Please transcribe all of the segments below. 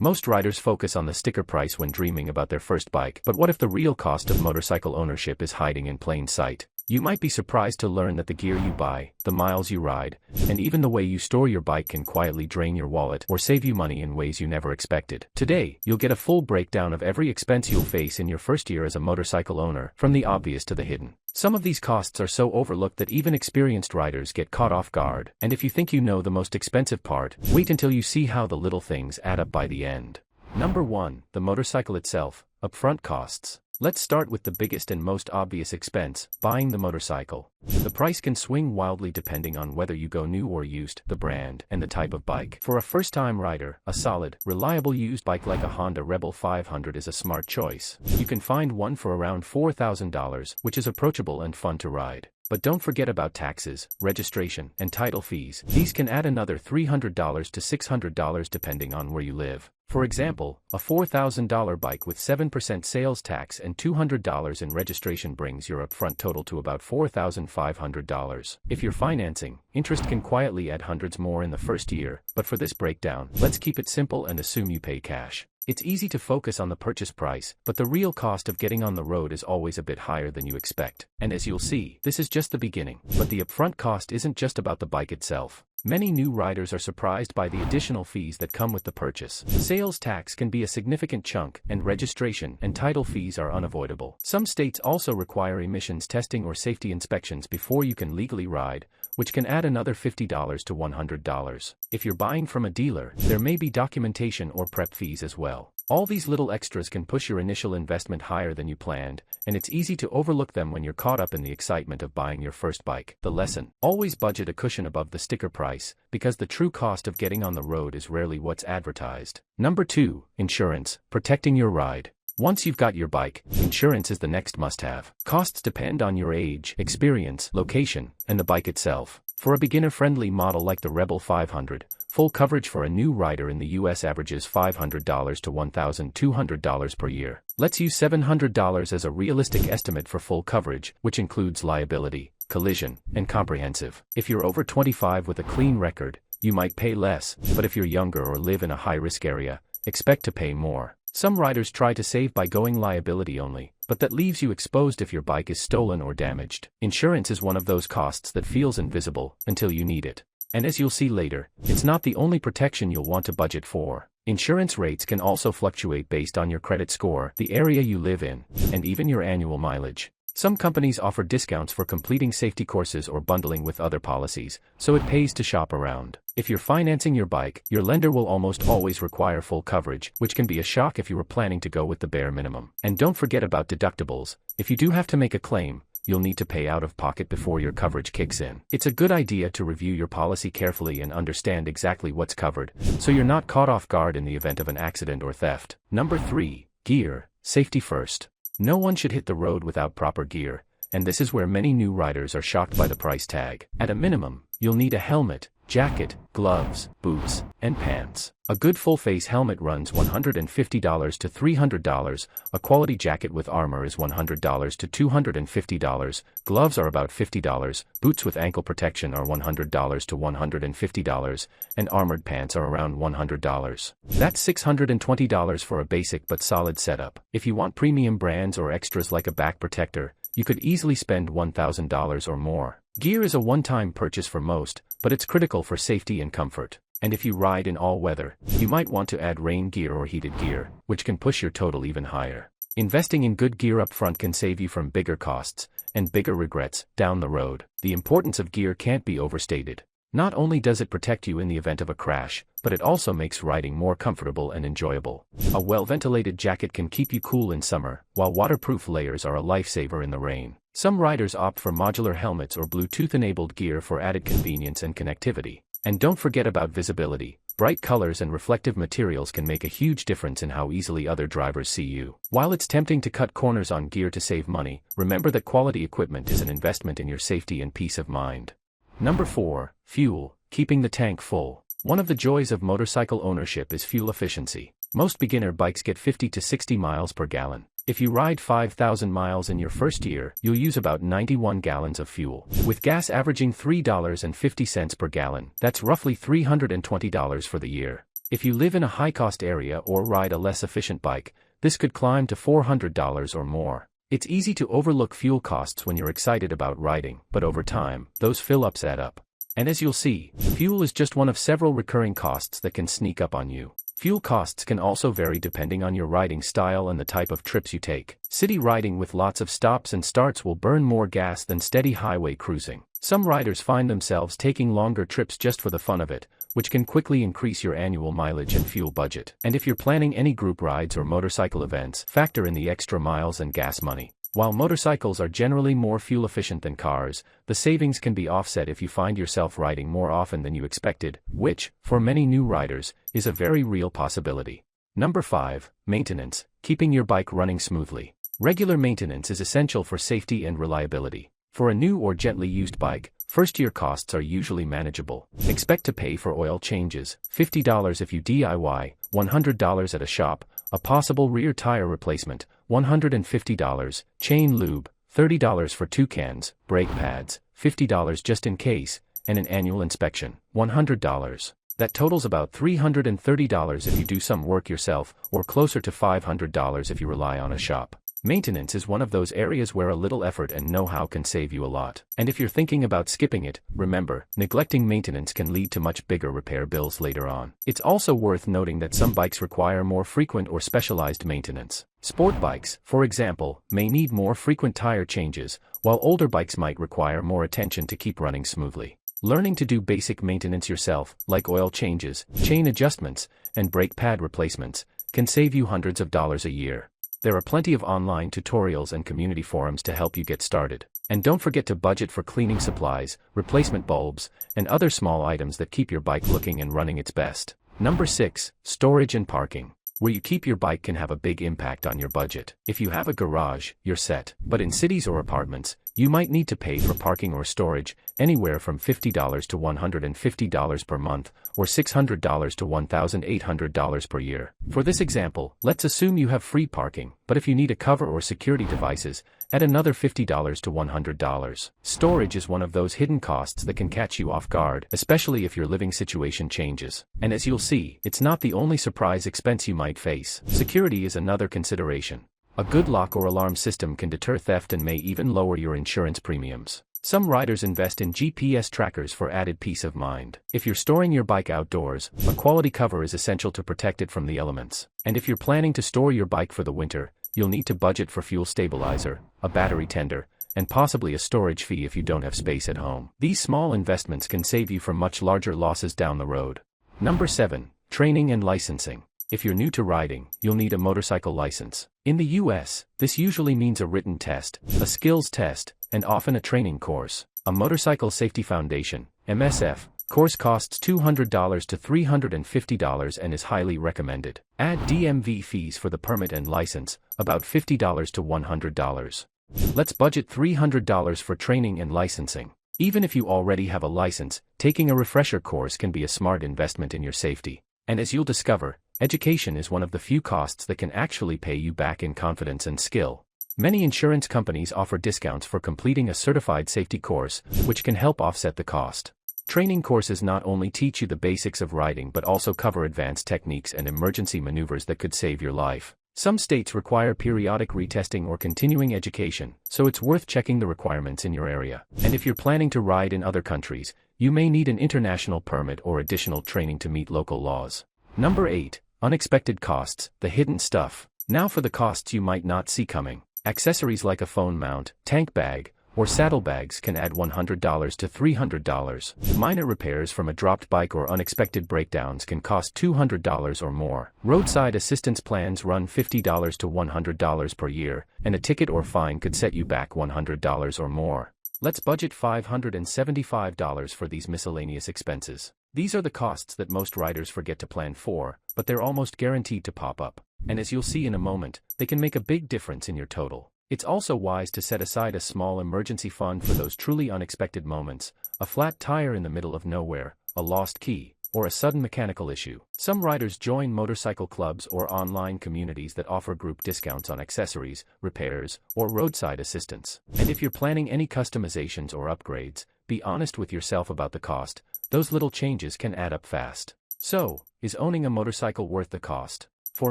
Most riders focus on the sticker price when dreaming about their first bike, but what if the real cost of motorcycle ownership is hiding in plain sight? You might be surprised to learn that the gear you buy, the miles you ride, and even the way you store your bike can quietly drain your wallet or save you money in ways you never expected. Today, you'll get a full breakdown of every expense you'll face in your first year as a motorcycle owner, from the obvious to the hidden. Some of these costs are so overlooked that even experienced riders get caught off guard, and if you think you know the most expensive part, wait until you see how the little things add up by the end. Number 1. The motorcycle itself, upfront costs. Let's start with the biggest and most obvious expense, buying the motorcycle. The price can swing wildly depending on whether you go new or used, the brand, and the type of bike. For a first-time rider, a solid, reliable used bike like a Honda Rebel 500 is a smart choice. You can find one for around $4,000, which is approachable and fun to ride. But don't forget about taxes, registration, and title fees. These can add another $300 to $600 depending on where you live. For example, a $4,000 bike with 7% sales tax and $200 in registration brings your upfront total to about $4,500. If you're financing, interest can quietly add hundreds more in the first year, but for this breakdown, let's keep it simple and assume you pay cash. It's easy to focus on the purchase price, but the real cost of getting on the road is always a bit higher than you expect. And as you'll see, this is just the beginning. But the upfront cost isn't just about the bike itself. Many new riders are surprised by the additional fees that come with the purchase. Sales tax can be a significant chunk, and registration and title fees are unavoidable. Some states also require emissions testing or safety inspections before you can legally ride, which can add another $50 to $100. If you're buying from a dealer, there may be documentation or prep fees as well. All these little extras can push your initial investment higher than you planned, and it's easy to overlook them when you're caught up in the excitement of buying your first bike. The lesson: always budget a cushion above the sticker price, because the true cost of getting on the road is rarely what's advertised. Number 2. Insurance, protecting your ride. Once you've got your bike, insurance is the next must-have. Costs depend on your age, experience, location, and the bike itself. For a beginner-friendly model like the Rebel 500, full coverage for a new rider in the US averages $500 to $1,200 per year. Let's use $700 as a realistic estimate for full coverage, which includes liability, collision, and comprehensive. If you're over 25 with a clean record, you might pay less, but if you're younger or live in a high-risk area, expect to pay more. Some riders try to save by going liability only, but that leaves you exposed if your bike is stolen or damaged. Insurance is one of those costs that feels invisible until you need it. And as you'll see later, it's not the only protection you'll want to budget for. Insurance rates can also fluctuate based on your credit score, the area you live in, and even your annual mileage. Some companies offer discounts for completing safety courses or bundling with other policies, so it pays to shop around. If you're financing your bike, your lender will almost always require full coverage, which can be a shock if you were planning to go with the bare minimum. And don't forget about deductibles. If you do have to make a claim, you'll need to pay out of pocket before your coverage kicks in. It's a good idea to review your policy carefully and understand exactly what's covered, so you're not caught off guard in the event of an accident or theft. Number 3. Gear, safety first. No one should hit the road without proper gear, and this is where many new riders are shocked by the price tag. At a minimum, you'll need a helmet, jacket, gloves, boots, and pants. A good full-face helmet runs $150 to $300, a quality jacket with armor is $100 to $250, gloves are about $50, boots with ankle protection are $100 to $150, and armored pants are around $100. That's $620 for a basic but solid setup. If you want premium brands or extras like a back protector, you could easily spend $1,000 or more. Gear is a one-time purchase for most, but it's critical for safety and comfort. And if you ride in all weather, you might want to add rain gear or heated gear, which can push your total even higher. Investing in good gear up front can save you from bigger costs and bigger regrets down the road. The importance of gear can't be overstated. Not only does it protect you in the event of a crash, but it also makes riding more comfortable and enjoyable. A well-ventilated jacket can keep you cool in summer, while waterproof layers are a lifesaver in the rain. Some riders opt for modular helmets or Bluetooth-enabled gear for added convenience and connectivity. And don't forget about visibility. Bright colors and reflective materials can make a huge difference in how easily other drivers see you. While it's tempting to cut corners on gear to save money, remember that quality equipment is an investment in your safety and peace of mind. Number 4. Fuel, keeping the tank full. One of the joys of motorcycle ownership is fuel efficiency. Most beginner bikes get 50 to 60 miles per gallon. If you ride 5,000 miles in your first year, you'll use about 91 gallons of fuel. With gas averaging $3.50 per gallon, that's roughly $320 for the year. If you live in a high-cost area or ride a less efficient bike, this could climb to $400 or more. It's easy to overlook fuel costs when you're excited about riding, but over time, those fill-ups add up. And as you'll see, fuel is just one of several recurring costs that can sneak up on you. Fuel costs can also vary depending on your riding style and the type of trips you take. City riding with lots of stops and starts will burn more gas than steady highway cruising. Some riders find themselves taking longer trips just for the fun of it, which can quickly increase your annual mileage and fuel budget. And if you're planning any group rides or motorcycle events, factor in the extra miles and gas money. While motorcycles are generally more fuel efficient than cars, the savings can be offset if you find yourself riding more often than you expected, which, for many new riders, is a very real possibility. Number 5. Maintenance, keeping your bike running smoothly. Regular maintenance is essential for safety and reliability. For a new or gently used bike, first-year costs are usually manageable. Expect to pay for oil changes, $50 if you DIY, $100 at a shop, a possible rear tire replacement, $150, chain lube, $30 for 2 cans, brake pads, $50 just in case, and an annual inspection, $100. That totals about $330 if you do some work yourself, or closer to $500 if you rely on a shop. Maintenance is one of those areas where a little effort and know-how can save you a lot. And if you're thinking about skipping it, remember, neglecting maintenance can lead to much bigger repair bills later on. It's also worth noting that some bikes require more frequent or specialized maintenance. Sport bikes, for example, may need more frequent tire changes, while older bikes might require more attention to keep running smoothly. Learning to do basic maintenance yourself, like oil changes, chain adjustments, and brake pad replacements, can save you hundreds of dollars a year. There are plenty of online tutorials and community forums to help you get started. And don't forget to budget for cleaning supplies, replacement bulbs, and other small items that keep your bike looking and running its best. Number 6. Storage and parking. Where you keep your bike can have a big impact on your budget. If you have a garage, you're set. But in cities or apartments, you might need to pay for parking or storage, anywhere from $50 to $150 per month, or $600 to $1,800 per year. For this example, let's assume you have free parking, but if you need a cover or security devices, add another $50 to $100. Storage is one of those hidden costs that can catch you off guard, especially if your living situation changes. And as you'll see, it's not the only surprise expense you might face. Security is another consideration. A good lock or alarm system can deter theft and may even lower your insurance premiums. Some riders invest in GPS trackers for added peace of mind. If you're storing your bike outdoors, a quality cover is essential to protect it from the elements. And if you're planning to store your bike for the winter, you'll need to budget for fuel stabilizer, a battery tender, and possibly a storage fee if you don't have space at home. These small investments can save you from much larger losses down the road. Number 7. Training and licensing. If you're new to riding, you'll need a motorcycle license. In the US, this usually means a written test, a skills test, and often a training course. A Motorcycle Safety Foundation (MSF) course costs $200 to $350 and is highly recommended. Add DMV fees for the permit and license, about $50 to $100. Let's budget $300 for training and licensing. Even if you already have a license, taking a refresher course can be a smart investment in your safety. And as you'll discover, education is one of the few costs that can actually pay you back in confidence and skill. Many insurance companies offer discounts for completing a certified safety course, which can help offset the cost. Training courses not only teach you the basics of riding but also cover advanced techniques and emergency maneuvers that could save your life. Some states require periodic retesting or continuing education, so it's worth checking the requirements in your area. And if you're planning to ride in other countries, you may need an international permit or additional training to meet local laws. Number 8. Unexpected costs, the hidden stuff. Now for the costs you might not see coming. Accessories like a phone mount, tank bag, or saddlebags can add $100 to $300. Minor repairs from a dropped bike or unexpected breakdowns can cost $200 or more. Roadside assistance plans run $50 to $100 per year, and a ticket or fine could set you back $100 or more. Let's budget $575 for these miscellaneous expenses. These are the costs that most riders forget to plan for, but they're almost guaranteed to pop up. And as you'll see in a moment, they can make a big difference in your total. It's also wise to set aside a small emergency fund for those truly unexpected moments, a flat tire in the middle of nowhere, a lost key, or a sudden mechanical issue. Some riders join motorcycle clubs or online communities that offer group discounts on accessories, repairs, or roadside assistance. And if you're planning any customizations or upgrades, be honest with yourself about the cost. Those little changes can add up fast. So, is owning a motorcycle worth the cost? For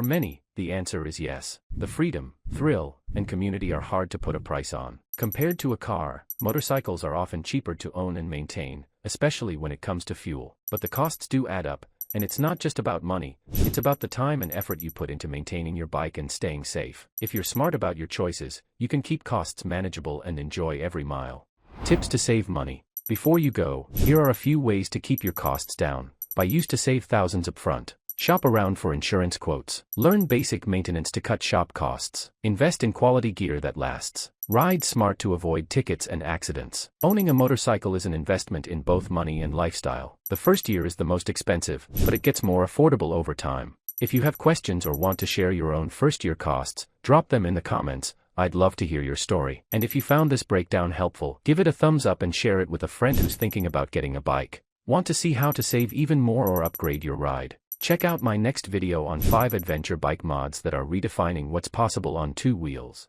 many, the answer is yes. The freedom, thrill, and community are hard to put a price on. Compared to a car, motorcycles are often cheaper to own and maintain, especially when it comes to fuel. But the costs do add up, and it's not just about money, it's about the time and effort you put into maintaining your bike and staying safe. If you're smart about your choices, you can keep costs manageable and enjoy every mile. Tips to save money. Before you go, here are a few ways to keep your costs down. Buy used to save thousands upfront. Shop around for insurance quotes. Learn basic maintenance to cut shop costs. Invest in quality gear that lasts. Ride smart to avoid tickets and accidents. Owning a motorcycle is an investment in both money and lifestyle. The first year is the most expensive, but it gets more affordable over time. If you have questions or want to share your own first-year costs, drop them in the comments. I'd love to hear your story. And if you found this breakdown helpful, give it a thumbs up and share it with a friend who's thinking about getting a bike. Want to see how to save even more or upgrade your ride? Check out my next video on 5 adventure bike mods that are redefining what's possible on 2 wheels.